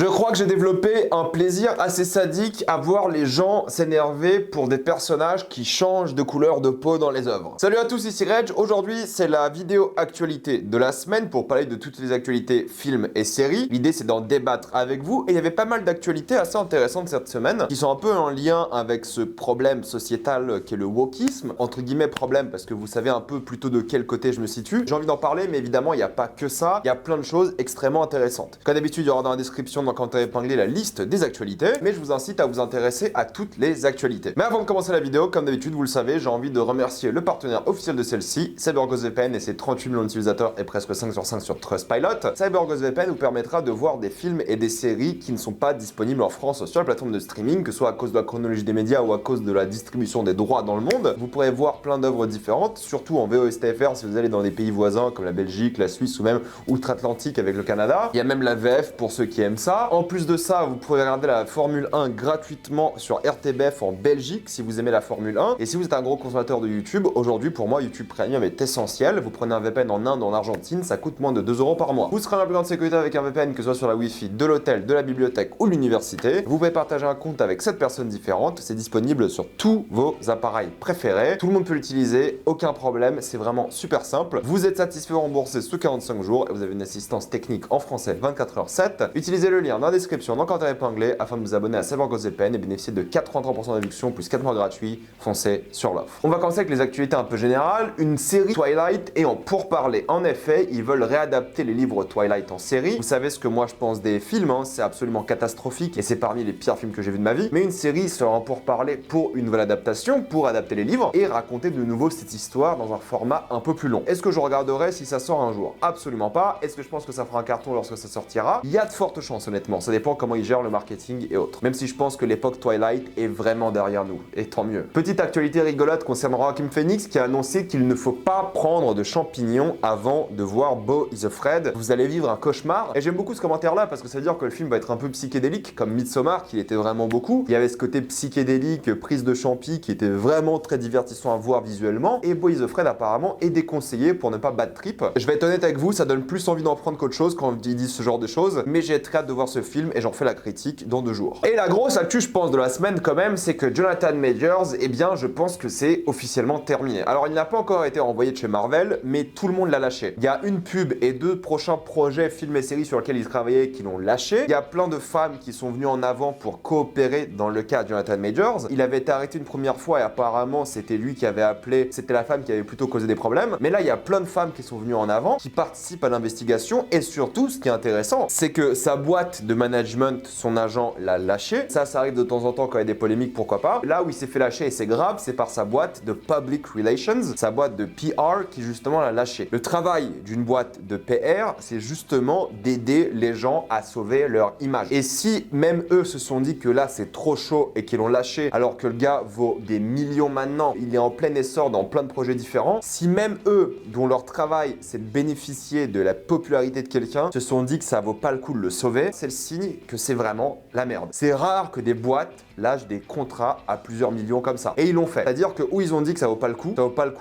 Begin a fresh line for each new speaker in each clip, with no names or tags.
Je crois que j'ai développé un plaisir assez sadique à voir les gens s'énerver pour des personnages qui changent de couleur de peau dans les œuvres. Salut à tous, ici Reg. Aujourd'hui, c'est la vidéo actualité de la semaine pour parler de toutes les actualités films et séries. L'idée, c'est d'en débattre avec vous et il y avait pas mal d'actualités assez intéressantes cette semaine qui sont un peu en lien avec ce problème sociétal qu'est le wokisme. Entre guillemets problème parce que vous savez un peu plutôt de quel côté je me situe. J'ai envie d'en parler, mais évidemment, il n'y a pas que ça. Il y a plein de choses extrêmement intéressantes. Comme d'habitude, il y aura dans la description, dans le commentaire épinglé, la liste des actualités, mais je vous incite à vous intéresser à toutes les actualités. Mais avant de commencer la vidéo, comme d'habitude, vous le savez, j'ai envie de remercier le partenaire officiel de celle-ci, CyberGhostVPN et ses 38 millions d'utilisateurs et presque 5 sur 5 sur Trustpilot. CyberGhostVPN vous permettra de voir des films et des séries qui ne sont pas disponibles en France sur la plateforme de streaming, que ce soit à cause de la chronologie des médias ou à cause de la distribution des droits dans le monde. Vous pourrez voir plein d'œuvres différentes, surtout en VOSTFR si vous allez dans des pays voisins comme la Belgique, la Suisse ou même outre-Atlantique avec le Canada. Il y a même la VF pour ceux qui aiment ça. En plus de ça, vous pourrez regarder la Formule 1 gratuitement sur RTBF en Belgique si vous aimez la Formule 1. Et si vous êtes un gros consommateur de YouTube, aujourd'hui pour moi YouTube Premium est essentiel. Vous prenez un VPN en Inde, en Argentine, ça coûte moins de 2 € par mois. Vous serez en plus grande sécurité avec un VPN que ce soit sur la Wi-Fi de l'hôtel, de la bibliothèque ou l'université. Vous pouvez partager un compte avec 7 personnes différentes. C'est disponible sur tous vos appareils préférés. Tout le monde peut l'utiliser, aucun problème, c'est vraiment super simple. Vous êtes satisfait ou remboursé sous 45 jours et vous avez une assistance technique en français 24h/7. Utilisez le lien dans la description, dans le commentaire épinglé afin de vous abonner à CyberGhostVPN et bénéficier de 83% de réduction plus 4 mois gratuits. Foncez sur l'offre. On va commencer avec les actualités un peu générales. Une série Twilight est en pourparlers. En effet, ils veulent réadapter les livres Twilight en série. Vous savez ce que moi je pense des films, hein, c'est absolument catastrophique et c'est parmi les pires films que j'ai vus de ma vie. Mais une série sera en pourparlers pour une nouvelle adaptation, pour adapter les livres et raconter de nouveau cette histoire dans un format un peu plus long. Est-ce que je regarderai si ça sort un jour? Absolument pas. Est-ce que je pense que ça fera un carton lorsque ça sortira? Il y a de fortes chances honnêtement. Ça dépend comment ils gèrent le marketing et autres. Même si je pense que l'époque Twilight est vraiment derrière nous. Et tant mieux. Petite actualité rigolote concernant Joaquin Phoenix qui a annoncé qu'il ne faut pas prendre de champignons avant de voir Beau is Afraid. Vous allez vivre un cauchemar. Et j'aime beaucoup ce commentaire là parce que ça veut dire que le film va être un peu psychédélique comme Midsommar qui était vraiment beaucoup. Il y avait ce côté psychédélique, prise de champi qui était vraiment très divertissant à voir visuellement. Et Beau is Afraid apparemment est déconseillé pour ne pas bad trip. Je vais être honnête avec vous, ça donne plus envie d'en prendre qu'autre chose quand ils disent ce genre de choses. Mais j'ai très hâte de voir ce film et j'en fais la critique dans 2 jours. Et la grosse actu, je pense, de la semaine quand même, c'est que Jonathan Majors, eh bien, je pense que c'est officiellement terminé. Alors, il n'a pas encore été renvoyé de chez Marvel, mais tout le monde l'a lâché. Il y a une pub et 2 prochains projets, films et séries sur lesquels il travaillait qui l'ont lâché. Il y a plein de femmes qui sont venues en avant pour coopérer dans le cas de Jonathan Majors. Il avait été arrêté une première fois et apparemment, c'était lui qui avait appelé, c'était la femme qui avait plutôt causé des problèmes. Mais là, il y a plein de femmes qui sont venues en avant, qui participent à l'investigation et surtout, ce qui est intéressant, c'est que sa boîte de management, son agent l'a lâché. Ça arrive de temps en temps quand il y a des polémiques, pourquoi pas. Là où il s'est fait lâcher et c'est grave, c'est par sa boîte de Public Relations, sa boîte de PR qui justement l'a lâché. Le travail d'une boîte de PR, c'est justement d'aider les gens à sauver leur image. Et si même eux se sont dit que là c'est trop chaud et qu'ils l'ont lâché alors que le gars vaut des millions maintenant, il est en plein essor dans plein de projets différents, si même eux, dont leur travail c'est de bénéficier de la popularité de quelqu'un, se sont dit que ça vaut pas le coup de le sauver, c'est le signe que c'est vraiment la merde. C'est rare que des boîtes lâchent des contrats à plusieurs millions comme ça. Et ils l'ont fait. C'est-à-dire que où ils ont dit que ça vaut pas le coup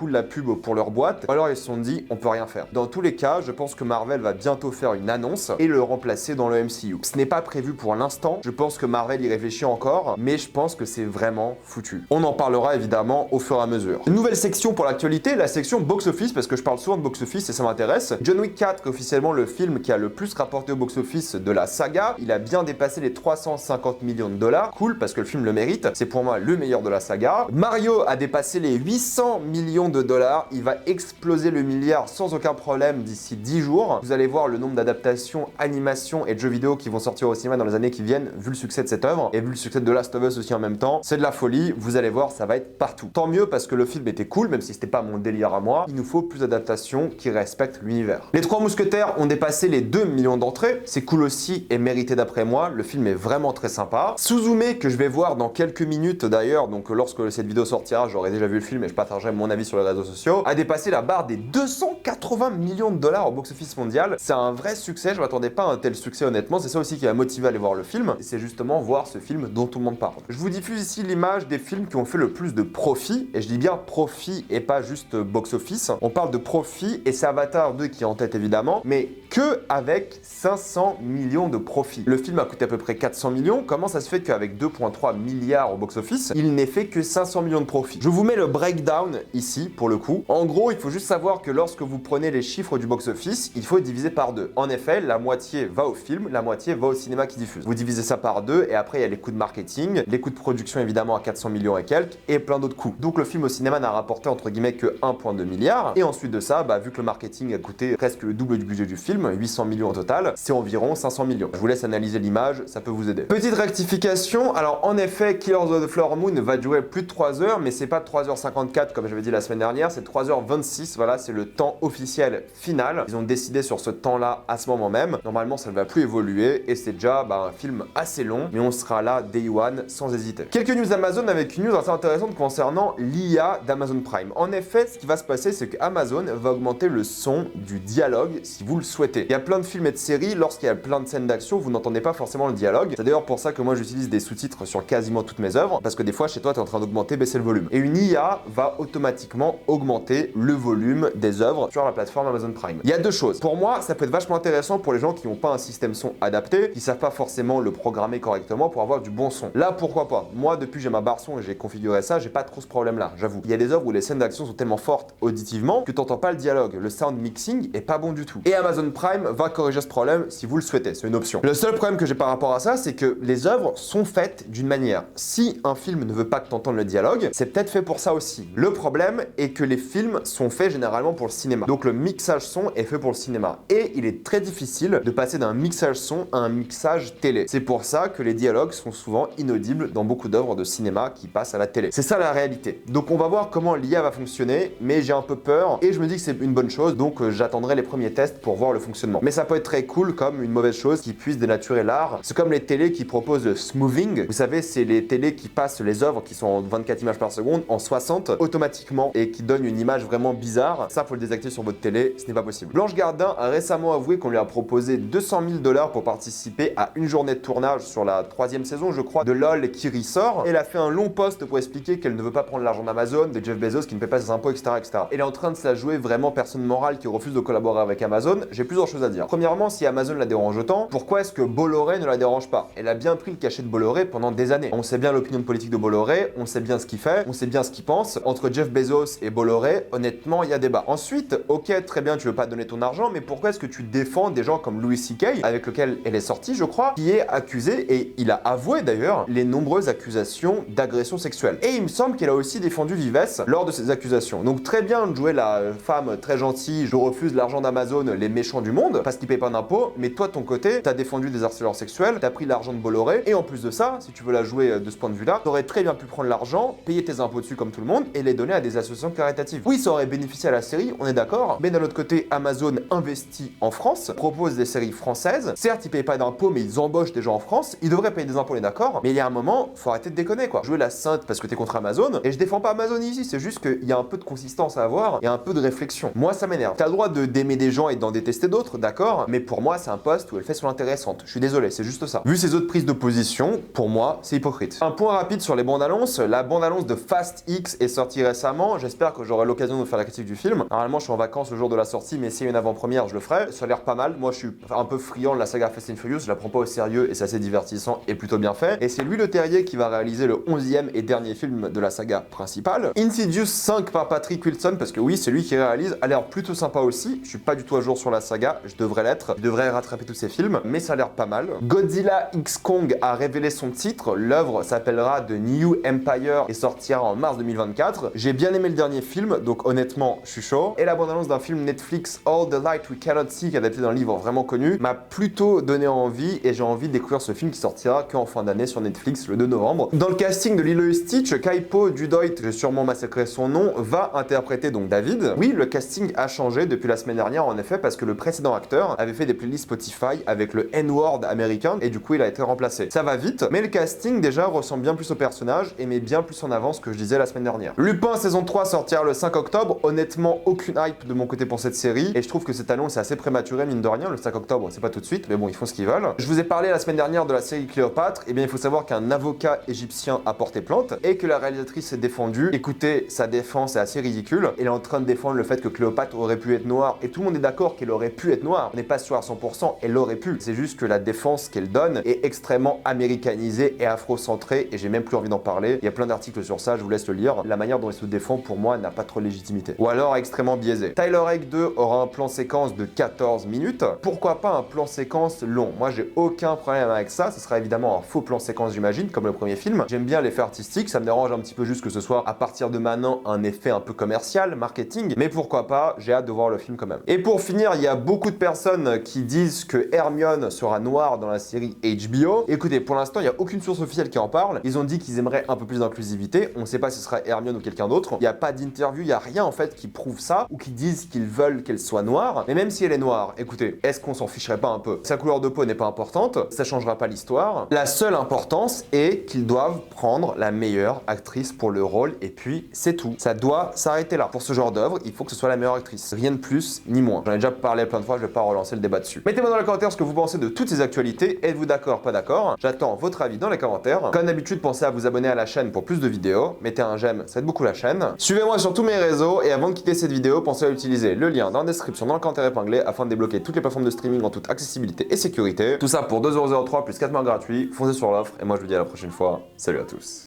de la pub pour leur boîte, ou alors ils se sont dit on peut rien faire. Dans tous les cas, je pense que Marvel va bientôt faire une annonce et le remplacer dans le MCU. Ce n'est pas prévu pour l'instant. Je pense que Marvel y réfléchit encore, mais je pense que c'est vraiment foutu. On en parlera évidemment au fur et à mesure. Une nouvelle section pour l'actualité, la section box-office, parce que je parle souvent de box-office et ça m'intéresse. John Wick 4 est officiellement le film qui a le plus rapporté au box-office de la saga. Il a bien dépassé les 350 millions de dollars. Cool, parce que le film le mérite. C'est pour moi le meilleur de la saga. Mario a dépassé les 800 millions de dollars. Il va exploser le milliard sans aucun problème d'ici 10 jours. Vous allez voir le nombre d'adaptations, animations et de jeux vidéo qui vont sortir au cinéma dans les années qui viennent, vu le succès de cette œuvre et vu le succès de The Last of Us aussi en même temps. C'est de la folie. Vous allez voir, ça va être partout. Tant mieux parce que le film était cool, même si c'était pas mon délire à moi. Il nous faut plus d'adaptations qui respectent l'univers. Les 3 Mousquetaires ont dépassé les 2 millions d'entrées. C'est cool aussi et mérité d'après moi. Le film est vraiment très sympa. Suzume, que je vais voir dans quelques minutes d'ailleurs, donc lorsque cette vidéo sortira, j'aurai déjà vu le film et je partagerai mon avis sur les réseaux sociaux, a dépassé la barre des 280 millions de dollars au box-office mondial. C'est un vrai succès, je m'attendais pas à un tel succès honnêtement, c'est ça aussi qui m'a motivé à aller voir le film, et c'est justement voir ce film dont tout le monde parle. Je vous diffuse ici l'image des films qui ont fait le plus de profit, et je dis bien profit et pas juste box-office. On parle de profit et c'est Avatar 2 qui est en tête évidemment, mais que avec 500 millions de profit. Le film a coûté à peu près 400 millions, comment ça se fait qu'avec 2,3 milliards au box-office, il n'ait fait que 500 millions de profit? Je vous mets le breakdown ici, pour le coup. En gros, il faut juste savoir que lorsque vous prenez les chiffres du box-office, il faut diviser par deux. En effet, la moitié va au film, la moitié va au cinéma qui diffuse. Vous divisez ça par deux, et après, il y a les coûts de marketing, les coûts de production évidemment à 400 millions et quelques, et plein d'autres coûts. Donc le film au cinéma n'a rapporté entre guillemets que 1,2 milliard, et ensuite de ça, vu que le marketing a coûté presque le double du budget du film, 800 millions au total, c'est environ 500 millions. Je vous laisse analyser l'image, ça peut vous aider. Petite rectification, alors en effet, Killers of the Flower Moon va durer plus de 3 heures, mais c'est pas 3h54 comme j'avais dit la semaine dernière, c'est 3h26, voilà, c'est le temps officiel final. Ils ont décidé sur ce temps-là à ce moment même. Normalement, ça ne va plus évoluer, et c'est déjà un film assez long, mais on sera là day one sans hésiter. Quelques news Amazon avec une news assez intéressante concernant l'IA d'Amazon Prime. En effet, ce qui va se passer, c'est que Amazon va augmenter le son du dialogue si vous le souhaitez. Il y a plein de films et de séries, lorsqu'il y a plein de scènes d'action, vous n'entendez pas forcément le dialogue. C'est d'ailleurs pour ça que moi j'utilise des sous-titres sur quasiment toutes mes œuvres, parce que des fois chez toi tu es en train d'augmenter, baisser le volume. Et une IA va automatiquement augmenter le volume des œuvres sur la plateforme Amazon Prime. Il y a deux choses. Pour moi, ça peut être vachement intéressant pour les gens qui n'ont pas un système son adapté, qui savent pas forcément le programmer correctement pour avoir du bon son. Là, pourquoi pas? Moi, depuis que j'ai ma barre son et j'ai configuré ça, j'ai pas trop ce problème-là, j'avoue. Il y a des œuvres où les scènes d'action sont tellement fortes auditivement que t'entends pas le dialogue. Le sound mixing est pas bon du tout. Et Amazon Prime va corriger ce problème si vous le souhaitez, c'est une option. Le seul problème que j'ai par rapport à ça, c'est que les œuvres sont faites d'une manière. Si un film ne veut pas que t'entendes le dialogue, c'est peut-être fait pour ça aussi. Le problème est que les films sont faits généralement pour le cinéma. Donc le mixage son est fait pour le cinéma. Et il est très difficile de passer d'un mixage son à un mixage télé. C'est pour ça que les dialogues sont souvent inaudibles dans beaucoup d'œuvres de cinéma qui passent à la télé. C'est ça la réalité. Donc on va voir comment l'IA va fonctionner, mais j'ai un peu peur et je me dis que c'est une bonne chose, donc j'attendrai les premiers tests pour voir le fonctionnement. Mais ça peut être très cool comme une mauvaise chose qui puisse dénaturer l'art. C'est comme les télés qui proposent le smoothing. Vous savez, c'est les télés qui passent les œuvres qui sont en 24 images par seconde en 60 automatiquement et qui donnent une image vraiment bizarre. Ça, faut le désactiver sur votre télé, ce n'est pas possible. Blanche Gardin a récemment avoué qu'on lui a proposé 200 000 $ pour participer à une journée de tournage sur la 3e saison, je crois, de LOL qui ressort. Elle a fait un long post pour expliquer qu'elle ne veut pas prendre l'argent d'Amazon, de Jeff Bezos qui ne paie pas ses impôts, etc., etc. Elle est en train de se la jouer vraiment personne morale qui refuse de collaborer avec Amazon. J'ai plusieurs choses à dire. Premièrement, si Amazon la dérange autant, pourquoi est-ce que Bolloré ne la dérange pas? Elle a bien pris le cachet de Bolloré pendant des années. On sait bien l'opinion politique de Bolloré, on sait bien ce qu'il fait, on sait bien ce qu'il pense. Entre Jeff Bezos et Bolloré, honnêtement, il y a débat. Ensuite, ok, très bien, tu veux pas donner ton argent, mais pourquoi est-ce que tu défends des gens comme Louis C.K., avec lequel elle est sortie, je crois, qui est accusé, et il a avoué d'ailleurs, les nombreuses accusations d'agression sexuelle. Et il me semble qu'elle a aussi défendu Vives lors de ces accusations. Donc très bien de jouer la femme très gentille, je refuse l'argent d'Amazon, les méchants du monde, parce qu'ils payent pas d'impôts, mais toi de ton côté, t'as défendu des harceleurs sexuels, t'as pris l'argent de Bolloré, et en plus de ça, si tu veux la jouer de ce point de vue-là, t'aurais très bien pu prendre l'argent, payer tes impôts dessus comme tout le monde, et les donner à des associations caritatives. Oui, ça aurait bénéficié à la série, on est d'accord, mais d'un autre côté, Amazon investit en France, propose des séries françaises, certes ils payent pas d'impôts, mais ils embauchent des gens en France, ils devraient payer des impôts, on est d'accord, mais il y a un moment, faut arrêter de déconner quoi. Jouer la sainte parce que t'es contre Amazon, et je défends pas Amazon ici, c'est juste qu'il y a un peu de consistance à avoir, et un peu de réflexion. Moi ça m'énerve. T'as le droit d'aimer des gens et d'en détester d'autres, d'accord, mais pour moi c'est un poste où elle fait sur l'intéressante. Je suis désolé, c'est juste ça. Vu ses autres prises de position, pour moi, c'est hypocrite. Un point rapide sur les bandes annonces, la bande annonce de Fast X est sortie récemment, j'espère que j'aurai l'occasion de faire la critique du film. Normalement je suis en vacances le jour de la sortie, mais s'il y a une avant-première, je le ferai. Ça a l'air pas mal. Moi je suis un peu friand de la saga Fast and Furious, je la prends pas au sérieux et c'est assez divertissant et plutôt bien fait. Et c'est Louis Leterrier qui va réaliser le 11e et dernier film de la saga principale. Insidious 5 par Patrick Wilson, parce que oui, c'est lui qui réalise, a l'air plutôt sympa aussi. Je suis pas du tout à jour sur la saga, je devrais l'être. Je devrais rattraper tous ces films, mais ça a l'air pas mal. Godzilla X Kong a révélé son titre. L'œuvre s'appellera The New Empire et sortira en mars 2024. J'ai bien aimé le dernier film, donc honnêtement, je suis chaud. Et la bande-annonce d'un film Netflix, All the Light We Cannot See, qui est adapté d'un livre vraiment connu, m'a plutôt donné envie et j'ai envie de découvrir ce film qui sortira qu'en fin d'année sur Netflix le 2 novembre. Dans le casting de Lilo et Stitch, Kaipo Dudoit, je vais sûrement massacrer son nom, va interpréter donc David. Oui, le casting a changé depuis la semaine dernière en effet parce que le précédent acteur avait fait des playlists Spotify avec le N-word américain et du coup il a été remplacé. Ça va vite, mais le casting déjà ressemble bien plus au personnage et met bien plus en avant ce que je disais la semaine dernière. Lupin saison 3 sortira le 5 octobre, honnêtement aucune hype de mon côté pour cette série et je trouve que cette annonce est assez prématurée mine de rien, le 5 octobre c'est pas tout de suite, mais bon ils font ce qu'ils veulent. Je vous ai parlé la semaine dernière de la série Cléopâtre, et bien il faut savoir qu'un avocat égyptien a porté plainte et que la réalisatrice s'est défendue. Écoutez, sa défense est assez ridicule, elle est en train de défendre le fait que Cléopâtre aurait pu être noire et tout le monde est d'accord qu'elle aurait pu être noire, on n'est pas sûr à 100%, elle aurait pu. c'est juste que la défense qu'elle donne est extrêmement américanisée et afrocentrée, et j'ai même plus envie d'en parler. Il y a plein d'articles sur ça, je vous laisse le lire. La manière dont il se défend, pour moi, n'a pas trop de légitimité. Ou alors extrêmement biaisé. Tyler Rake 2 aura un plan séquence de 14 minutes. Pourquoi pas un plan séquence long? Moi, j'ai aucun problème avec ça. Ce sera évidemment un faux plan séquence, j'imagine, comme le premier film. J'aime bien l'effet artistique, ça me dérange un petit peu juste que ce soit à partir de maintenant un effet un peu commercial, marketing, mais pourquoi pas, j'ai hâte de voir le film quand même. Et pour finir, il y a beaucoup de personnes qui disent que Hermione sera noire dans la série HBO. Écoutez, pour l'instant, il n'y a aucune source officielle qui en parle. Ils ont dit qu'ils aimeraient un peu plus d'inclusivité. On ne sait pas si ce sera Hermione ou quelqu'un d'autre. Il n'y a pas d'interview, il n'y a rien en fait qui prouve ça ou qui disent qu'ils veulent qu'elle soit noire. Mais même si elle est noire, écoutez, est-ce qu'on s'en ficherait pas un peu? Sa couleur de peau n'est pas importante, ça changera pas l'histoire. La seule importance est qu'ils doivent prendre la meilleure actrice pour le rôle et puis c'est tout. Ça doit s'arrêter là. Pour ce genre d'œuvre, il faut que ce soit la meilleure actrice. Rien de plus ni moins. J'en ai déjà parlé plein de fois, je vais pas relancer le débat dessus. Mettez-moi dans les commentaires ce que vous pensez de toutes ces actualités. Êtes-vous d'accord, pas d'accord? J'attends votre avis dans les commentaires. Comme d'habitude, pensez à vous abonner à la chaîne pour plus de vidéos. Mettez un j'aime, ça aide beaucoup la chaîne. Suivez-moi sur tous mes réseaux et avant de quitter cette vidéo, pensez à utiliser le lien dans la description dans le commentaire épinglé afin de débloquer toutes les plateformes de streaming en toute accessibilité et sécurité. Tout ça pour 2,03€ plus 4 mois gratuits. Foncez sur l'offre et moi je vous dis à la prochaine fois. Salut à tous.